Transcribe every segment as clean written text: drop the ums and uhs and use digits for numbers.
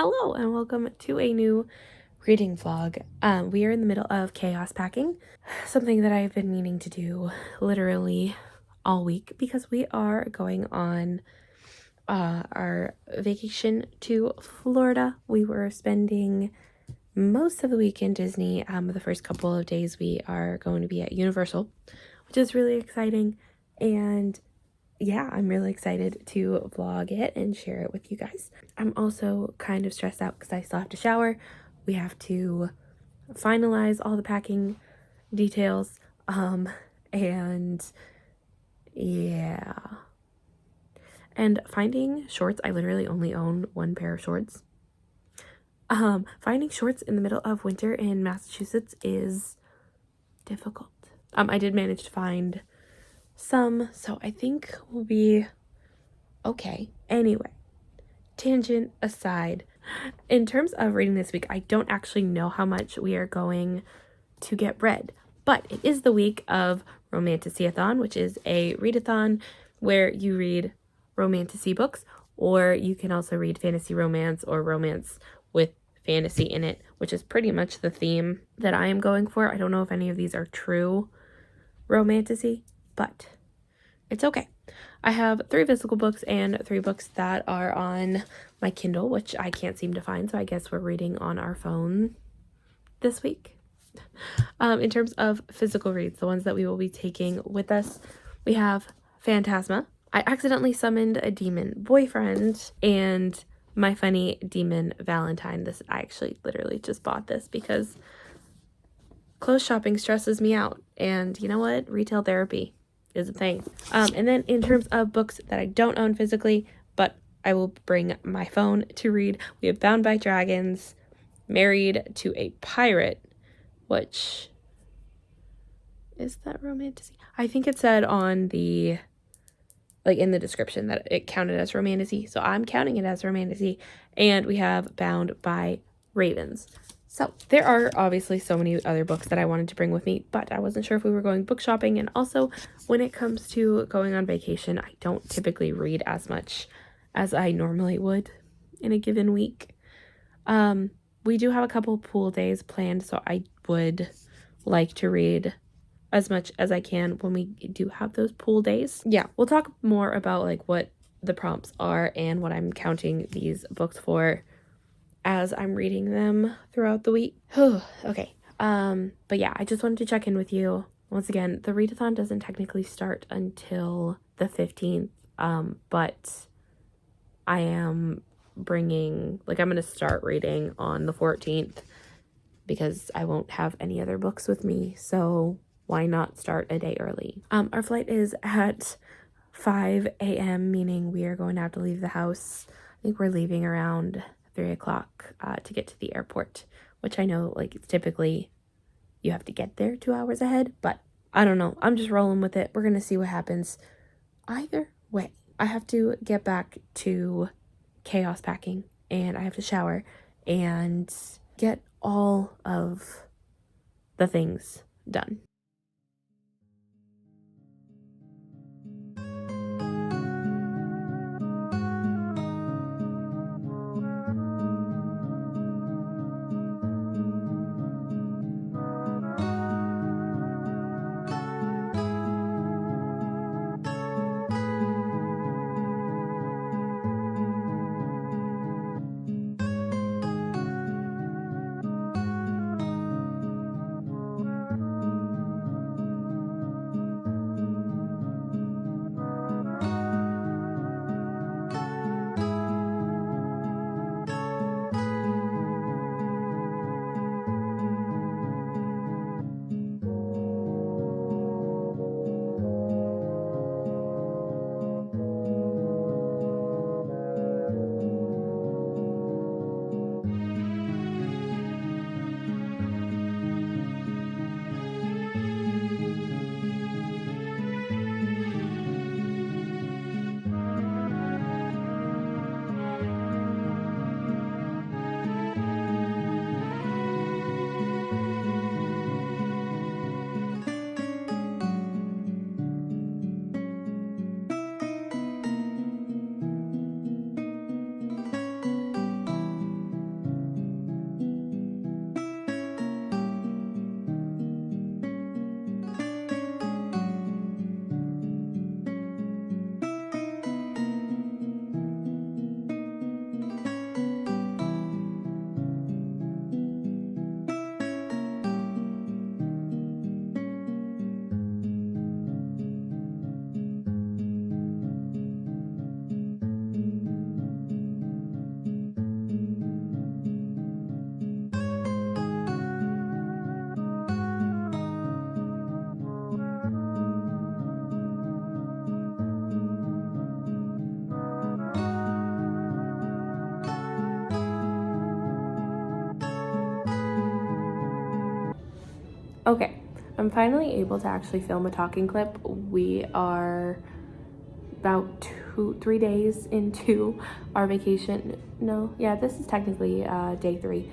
Hello and welcome to a new reading vlog. We are in the middle of chaos packing, something that I've been meaning to do literally all week because we are going on our vacation to Florida. We were spending most of the week in Disney. The first couple of days we are going to be at Universal, which is really exciting, and yeah, I'm really excited to vlog it and share it with you guys. I'm also kind of stressed out because I still have to shower. We have to finalize all the packing details. And yeah. And finding shorts, I literally only own one pair of shorts. Finding shorts in the middle of winter in Massachusetts is difficult. I did manage to find some, so I think we'll be okay. Anyway, tangent aside, in terms of reading this week, I don't actually know how much we are going to get read, but it is the week of Romantasy-a-thon, which is a readathon where you read romantasy books, or you can also read fantasy romance or romance with fantasy in it, which is pretty much the theme that I am going for. I don't know if any of these are true romantasy, but it's okay. I have 3 physical books and 3 books that are on my Kindle, which I can't seem to find, so I guess we're reading on our phone this week. In terms of physical reads, the ones that we will be taking with us, we have Phantasma, I Accidentally Summoned a Demon Boyfriend, and My Funny Demon Valentine. I actually literally just bought this because clothes shopping stresses me out, and you know what? Retail therapy is a thing. And then in terms of books that I don't own physically, but I will bring my phone to read, we have Bound by Dragons, Married to a Pirate, which is that romantasy? I think it said on the, like in the description, that it counted as romantasy, so I'm counting it as romantasy. And we have Bound by Ravens. So there are obviously so many other books that I wanted to bring with me, but I wasn't sure if we were going book shopping. And also, when it comes to going on vacation, I don't typically read as much as I normally would in a given week. We do have a couple pool days planned, so I would like to read as much as I can when we do have those pool days. Yeah, we'll talk more about like what the prompts are and what I'm counting these books for as I'm reading them throughout the week. Okay. But yeah, I just wanted to check in with you. Once again, the readathon doesn't technically start until the 15th, but I am bringing, like, I'm going to start reading on the 14th because I won't have any other books with me, so why not start a day early? Our flight is at 5 a.m., meaning we are going to have to leave the house. I think we're leaving around 3 o'clock to get to the airport, which I know, like, it's typically you have to get there 2 hours ahead, but I don't know. I'm just rolling with it. We're going to see what happens. Either way, I have to get back to chaos packing, and I have to shower and get all of the things done. Okay, I'm finally able to actually film a talking clip. We are about 3 days into our vacation. No, yeah, this is technically day 3.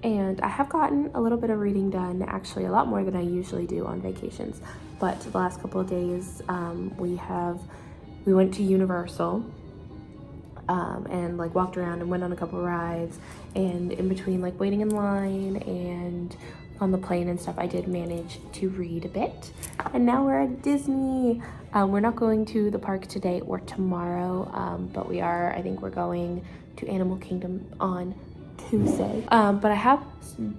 And I have gotten a little bit of reading done, actually a lot more than I usually do on vacations. But the last couple of days, we went to Universal, and like walked around and went on a couple rides, and in between like waiting in line and on the plane and stuff, I did manage to read a bit. And now we're at Disney. We're not going to the park today or tomorrow, but I think we're going to Animal Kingdom on Tuesday. But I have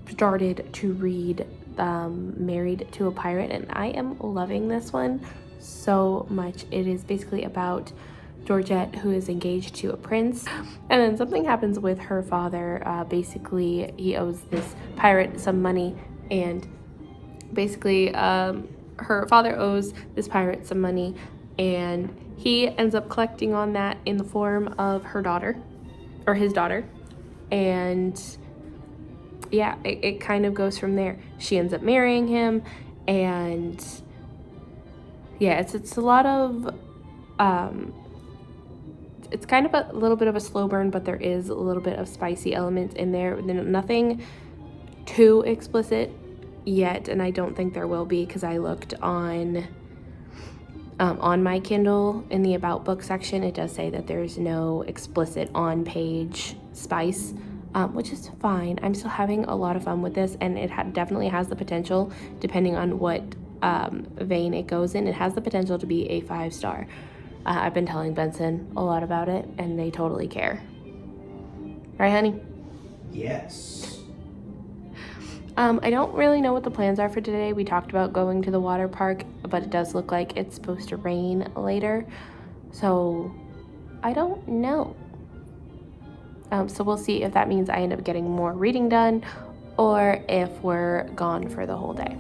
started to read Married to a Pirate, and I am loving this one so much. It is basically about Georgette, who is engaged to a prince, and then something happens with her father. Basically, he owes this pirate some money, and basically her father owes this pirate some money, and he ends up collecting on that in the form of her daughter, or his daughter. And yeah, it kind of goes from there. She ends up marrying him, and yeah, it's a lot of it's kind of a little bit of a slow burn, but there is a little bit of spicy elements in there. Nothing too explicit yet, and I don't think there will be, because I looked on my Kindle in the About Book section. It does say that there's no explicit on-page spice, which is fine. I'm still having a lot of fun with this, and it definitely has the potential, depending on what vein it goes in, it has the potential to be a 5-star. I've been telling Benson a lot about it, and they totally care. Right, honey? Yes. I don't really know what the plans are for today. We talked about going to the water park, but it does look like it's supposed to rain later. So I don't know. So we'll see if that means I end up getting more reading done, or if we're gone for the whole day.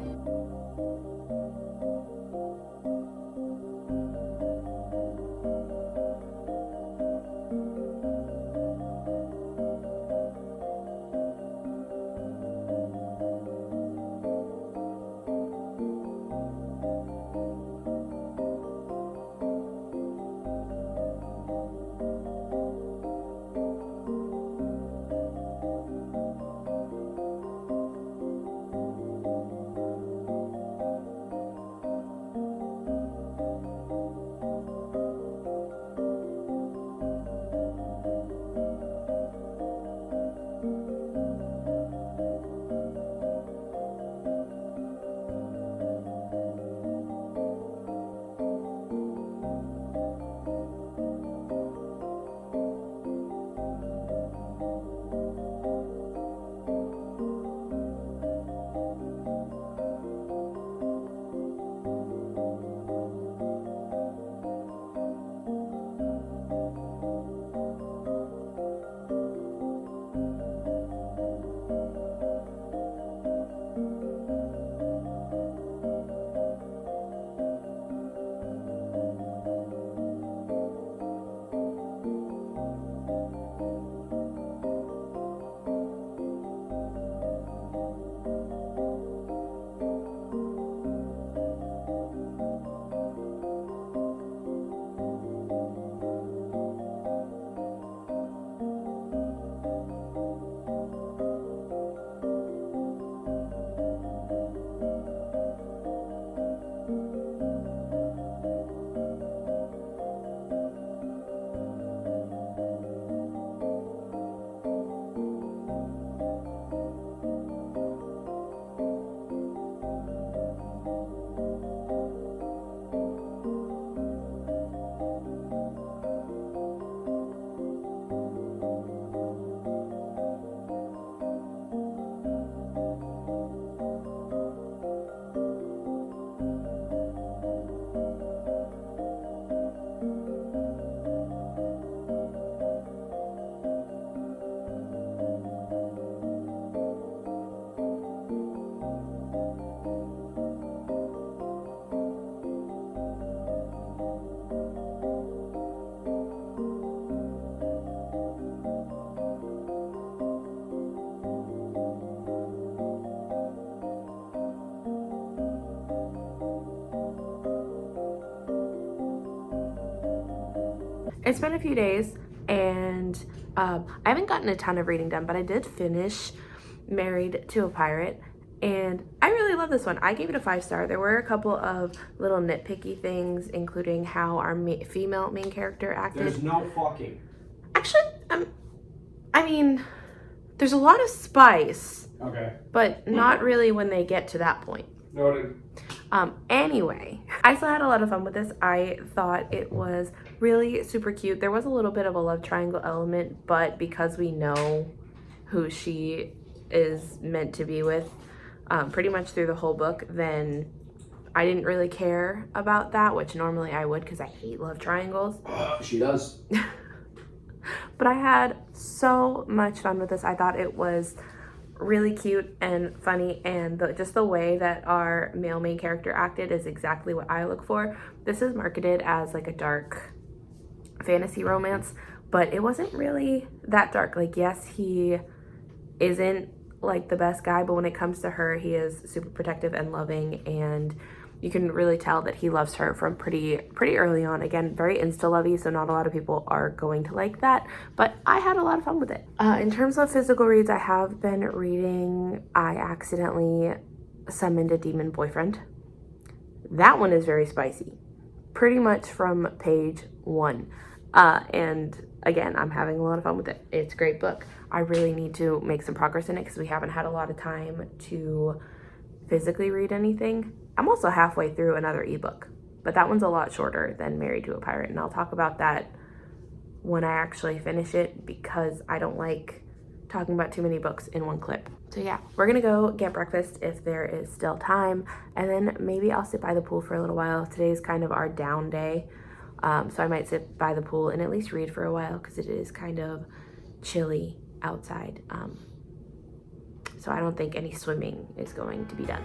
it's been a few days, and I haven't gotten a ton of reading done, but I did finish Married to a Pirate, and I really love this one. I gave it a 5-star. There were a couple of little nitpicky things, including how our female main character acted. There's no fucking. Actually, I mean, there's a lot of spice. Okay. But not really when they get to that point. Noted. Anyway, I still had a lot of fun with this. I thought it was really super cute. There was a little bit of a love triangle element, but because we know who she is meant to be with pretty much through the whole book, then I didn't really care about that, which normally I would because I hate love triangles. She does. But I had so much fun with this. I thought it was really cute and funny, and just the way that our male main character acted is exactly what I look for. This is marketed as like a dark fantasy romance, but it wasn't really that dark. Like, yes, he isn't like the best guy, but when it comes to her, he is super protective and loving, and you can really tell that he loves her from pretty early on. Again, very insta-lovey, so not a lot of people are going to like that, but I had a lot of fun with it. In terms of physical reads, I have been reading I Accidentally Summoned a Demon Boyfriend. That one is very spicy, pretty much from page 1. And again, I'm having a lot of fun with it. It's a great book. I really need to make some progress in it because we haven't had a lot of time to physically read anything. I'm also halfway through another ebook, but that one's a lot shorter than Married to a Pirate, and I'll talk about that when I actually finish it because I don't like talking about too many books in one clip. So yeah, we're gonna go get breakfast if there is still time, and then maybe I'll sit by the pool for a little while. Today's kind of our down day, so I might sit by the pool and at least read for a while because it is kind of chilly outside. So I don't think any swimming is going to be done.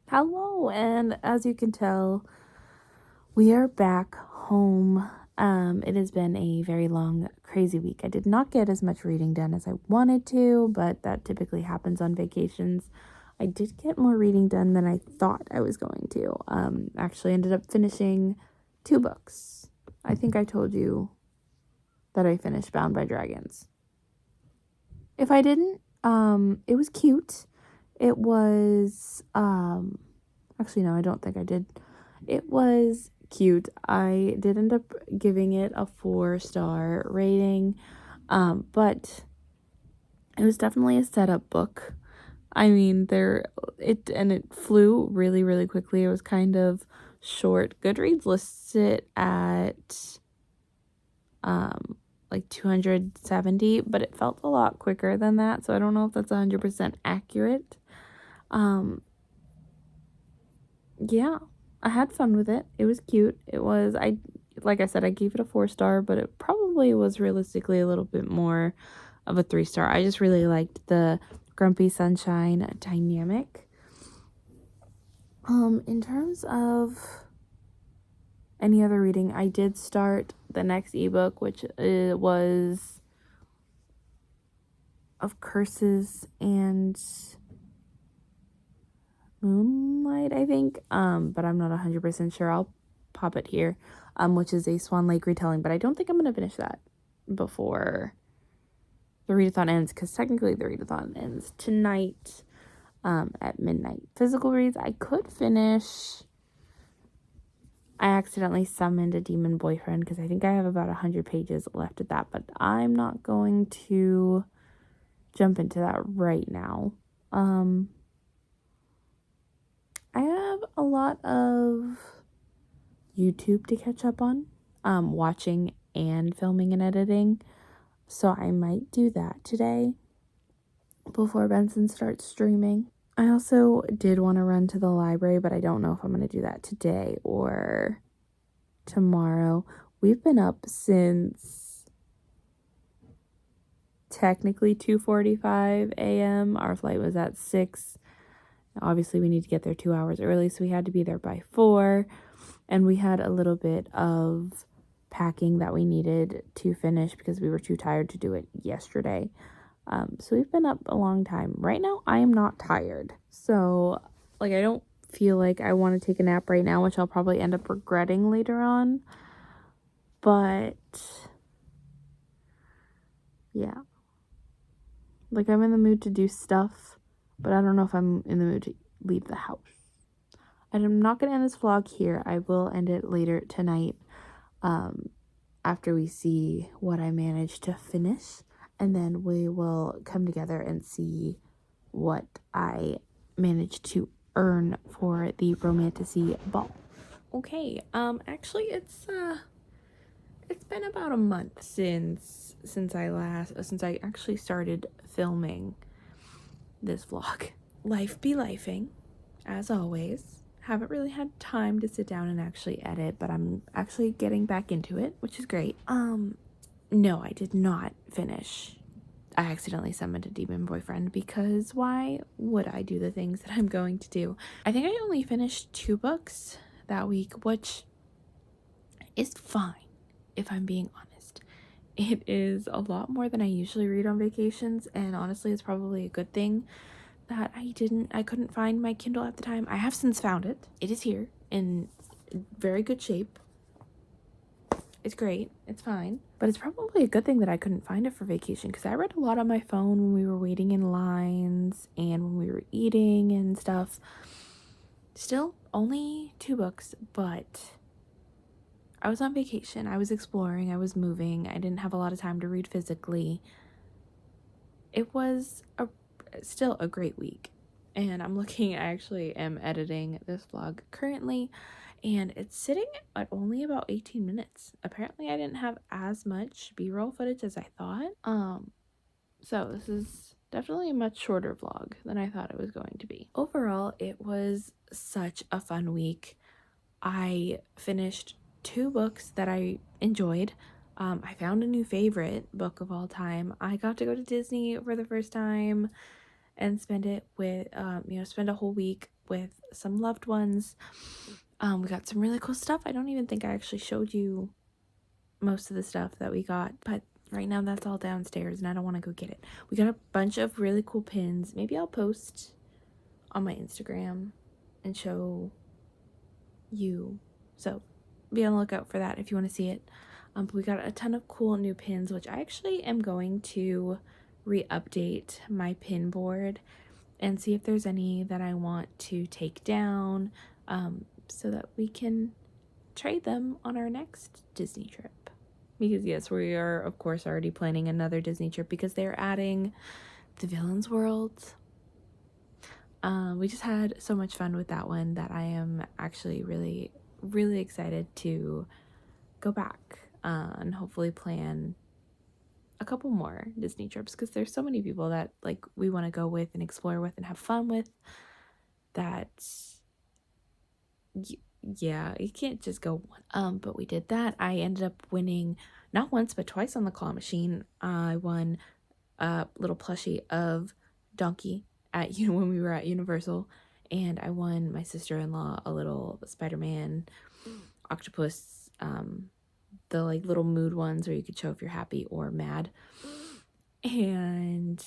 Hello, and as you can tell, we are back home. It has been a very long, crazy week. I did not get as much reading done as I wanted to, but that typically happens on vacations. I did get more reading done than I thought I was going to. Actually ended up finishing 2 books. I think I told you that I finished Bound by Dragons. If I didn't, it was cute. It was, actually, no, I don't think I did. It was cute. I did end up giving it a 4-star rating, but it was definitely a setup book. I mean, it flew really, really quickly. It was kind of short. Goodreads lists it at, like 270, but it felt a lot quicker than that, so I don't know if that's 100% accurate. Yeah, I had fun with it. It was cute. Like I said, I gave it a 4-star, but it probably was realistically a little bit more of a 3-star. I just really liked the Grumpy Sunshine dynamic. In terms of any other reading, I did start the next ebook, which was Of Curses and Moonlight, I think, but I'm not 100% sure. I'll pop it here, which is a Swan Lake retelling, but I don't think I'm going to finish that before the readathon ends, because technically the readathon ends tonight at midnight. Physical reads, I could finish. I accidentally summoned a demon boyfriend because I think I have about 100 pages left of that, but I'm not going to jump into that right now. I have a lot of YouTube to catch up on, watching and filming and editing, so I might do that today before Benson starts streaming. I also did want to run to the library, but I don't know if I'm going to do that today or tomorrow. We've been up since technically 2:45 a.m. Our flight was at 6. Obviously, we need to get there 2 hours early, so we had to be there by 4. And we had a little bit of packing that we needed to finish because we were too tired to do it yesterday. So we've been up a long time. Right now, I am not tired. So, I don't feel like I want to take a nap right now, which I'll probably end up regretting later on. But, yeah. I'm in the mood to do stuff, but I don't know if I'm in the mood to leave the house. And I'm not going to end this vlog here. I will end it later tonight, after we see what I managed to finish. And then we will come together and see what I managed to earn for the Romantasy ball. Okay, actually it's been about a month since I actually started filming this vlog. Life be lifing, as always. Haven't really had time to sit down and actually edit, but I'm actually getting back into it, which is great. No, I did not finish. I accidentally summoned a demon boyfriend because why would I do the things that I'm going to do? I think I only finished 2 books that week, which is fine, if I'm being honest. It is a lot more than I usually read on vacations, and honestly, it's probably a good thing that I couldn't find my Kindle at the time. I have since found it. It is here in very good shape. It's great. It's fine. But it's probably a good thing that I couldn't find it for vacation, because I read a lot on my phone when we were waiting in lines and when we were eating and stuff. Still, only 2 books, but I was on vacation. I was exploring. I was moving. I didn't have a lot of time to read physically. It was still a great week. And I actually am editing this vlog currently, and it's sitting at only about 18 minutes. Apparently I didn't have as much B-roll footage as I thought. So this is definitely a much shorter vlog than I thought it was going to be. Overall, it was such a fun week. I finished 2 books that I enjoyed. I found a new favorite book of all time. I got to go to Disney for the first time and spend it with, spend a whole week with some loved ones. We got some really cool stuff. I don't even think I actually showed you most of the stuff that we got, but right now that's all downstairs and I don't want to go get it. We got a bunch of really cool pins. Maybe I'll post on my Instagram and show you. So be on the lookout for that if you want to see it. But we got a ton of cool new pins, which I actually am going to re-update my pin board and see if there's any that I want to take down, so that we can trade them on our next Disney trip. Because yes, we are of course already planning another Disney trip because they're adding the Villains World. We just had so much fun with that one that I am actually really, really excited to go back and hopefully plan a couple more Disney trips, because there's so many people that we want to go with and explore with and have fun with that yeah, you can't just go one. But we did that. I ended up winning not once but twice on the claw machine. I won a little plushie of donkey at when we were at Universal, and I won my sister-in-law a little Spider-Man octopus, the like little mood ones where you could show if you're happy or mad. And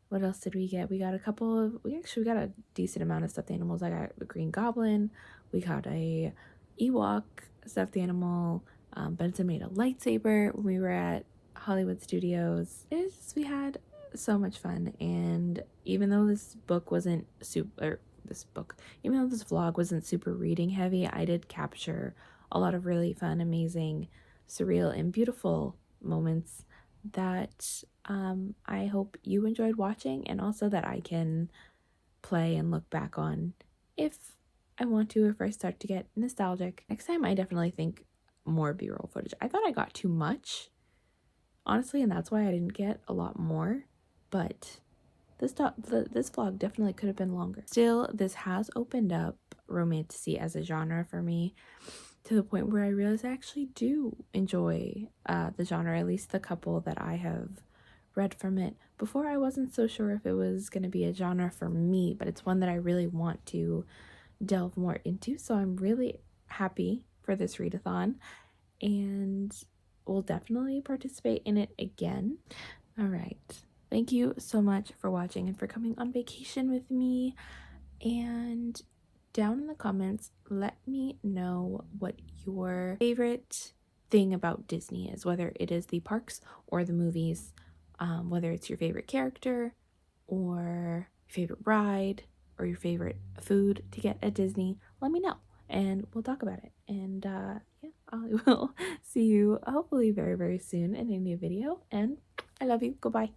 what else did we get? We got we got a decent amount of stuffed animals. I got a Green Goblin. We got a Ewok stuffed animal. Benson made a lightsaber when we were at Hollywood Studios. We had so much fun. And even though this vlog wasn't super reading heavy, I did capture a lot of really fun, amazing, surreal, and beautiful moments that I hope you enjoyed watching, and also that I can play and look back on if I want to, if I start to get nostalgic. Next time, I definitely think more B-roll footage. I thought I got too much, honestly, and that's why I didn't get a lot more, but this vlog definitely could have been longer. Still, this has opened up romantasy as a genre for me, to the point where I realize I actually do enjoy the genre, at least the couple that I have read from it. Before, I wasn't so sure if it was going to be a genre for me, but it's one that I really want to delve more into, so I'm really happy for this readathon, and will definitely participate in it again. All right. Thank you so much for watching and for coming on vacation with me. And down in the comments, let me know what your favorite thing about Disney is, whether it is the parks or the movies, whether it's your favorite character or your favorite ride or your favorite food to get at Disney. Let me know and we'll talk about it. And yeah, I will see you hopefully very, very soon in a new video. And I love you. Goodbye.